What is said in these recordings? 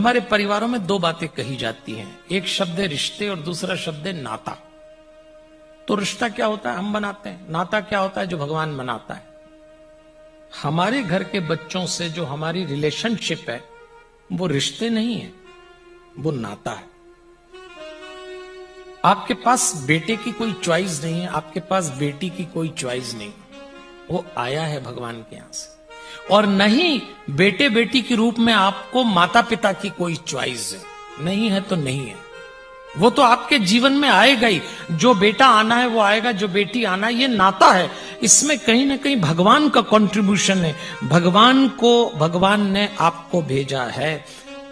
हमारे परिवारों में दो बातें कही जाती हैं, एक शब्द है रिश्ते और दूसरा शब्द है नाता। तो रिश्ता क्या होता है, हम बनाते हैं। नाता क्या होता है, जो भगवान बनाता है। हमारे घर के बच्चों से जो हमारी रिलेशनशिप है वो रिश्ते नहीं है, वो नाता है। आपके पास बेटे की कोई चॉइस नहीं है, आपके पास बेटी की कोई चॉइस नहीं, वो आया है भगवान के यहां से। और नहीं बेटे बेटी के रूप में आपको माता पिता की कोई चॉइस है, नहीं है तो नहीं है, वो तो आपके जीवन में आएगा ही। जो बेटा आना है वो आएगा, जो बेटी आना है, ये नाता है। इसमें कहीं ना कहीं भगवान का कंट्रीब्यूशन है। भगवान ने आपको भेजा है।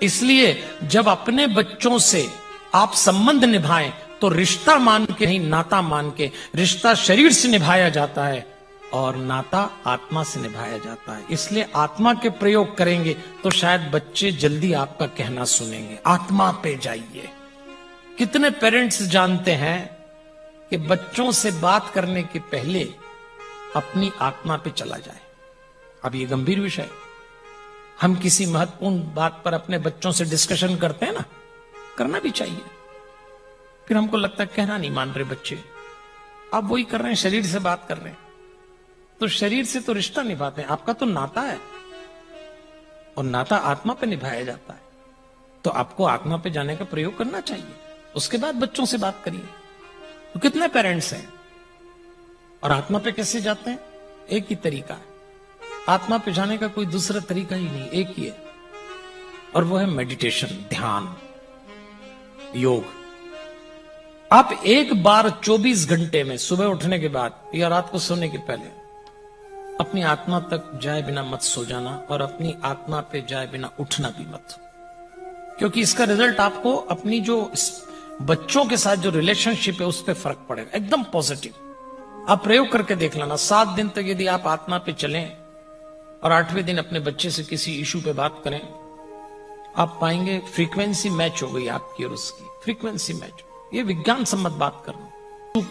इसलिए जब अपने बच्चों से आप संबंध निभाएं तो रिश्ता मान के नहीं, नाता मान के। रिश्ता शरीर से निभाया जाता है और नाता आत्मा से निभाया जाता है। इसलिए आत्मा के प्रयोग करेंगे तो शायद बच्चे जल्दी आपका कहना सुनेंगे। आत्मा पे जाइए। कितने पेरेंट्स जानते हैं कि बच्चों से बात करने के पहले अपनी आत्मा पे चला जाए। अब ये गंभीर विषय है। हम किसी महत्वपूर्ण बात पर अपने बच्चों से डिस्कशन करते हैं ना, करना भी चाहिए। फिर हमको लगता है कहना नहीं मान रहे बच्चे, आप वही कर रहे हैं, शरीर से बात कर रहे हैं। तो शरीर से तो रिश्ता निभाते हैं, आपका तो नाता है और नाता आत्मा पे निभाया जाता है। तो आपको आत्मा पे जाने का प्रयोग करना चाहिए, उसके बाद बच्चों से बात करिए। तो कितने पेरेंट्स हैं और आत्मा पे कैसे जाते हैं? एक ही तरीका है, आत्मा पे जाने का कोई दूसरा तरीका ही नहीं, एक ही है, और वो है मेडिटेशन, ध्यान, योग। आप एक बार 24 घंटे में, सुबह उठने के बाद या रात को सोने के पहले, अपनी आत्मा तक जाए बिना मत सो जाना और अपनी आत्मा पे जाए बिना उठना भी मत, क्योंकि इसका रिजल्ट आपको अपनी जो बच्चों के साथ जो रिलेशनशिप है उस पर फर्क पड़ेगा, एकदम पॉजिटिव। आप प्रयोग करके देख लेना। 7 दिन तक यदि आप आत्मा पे चलें और 8वें दिन अपने बच्चे से किसी इशू पे बात करें, आप पाएंगे फ्रीक्वेंसी मैच हो गई आपकी और उसकी, फ्रीक्वेंसी मैच। ये विज्ञान सम्मत बात कर रहा हूं।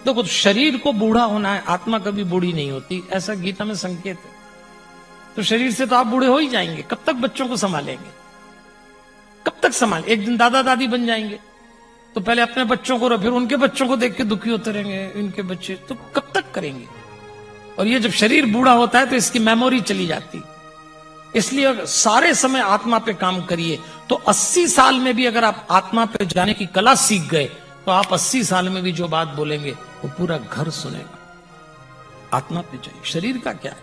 देखो, शरीर को बूढ़ा होना है, आत्मा कभी बूढ़ी नहीं होती, ऐसा गीता में संकेत है। तो शरीर से तो आप बूढ़े हो ही जाएंगे, कब तक बच्चों को संभालेंगे, कब तक संभाल? एक दिन दादा दादी बन जाएंगे तो पहले अपने बच्चों को, फिर उनके बच्चों को देख के दुखी होते रहेंगे, इनके बच्चे, तो कब तक करेंगे? और ये जब शरीर बूढ़ा होता है तो इसकी मेमोरी चली जाती। इसलिए सारे समय आत्मा पे काम करिए। तो 80 साल में भी अगर आप आत्मा पे जाने की कला सीख गए तो आप 80 साल में भी जो बात बोलेंगे वो पूरा घर सुनेगा। आत्मा पे जाइए। शरीर का क्या है?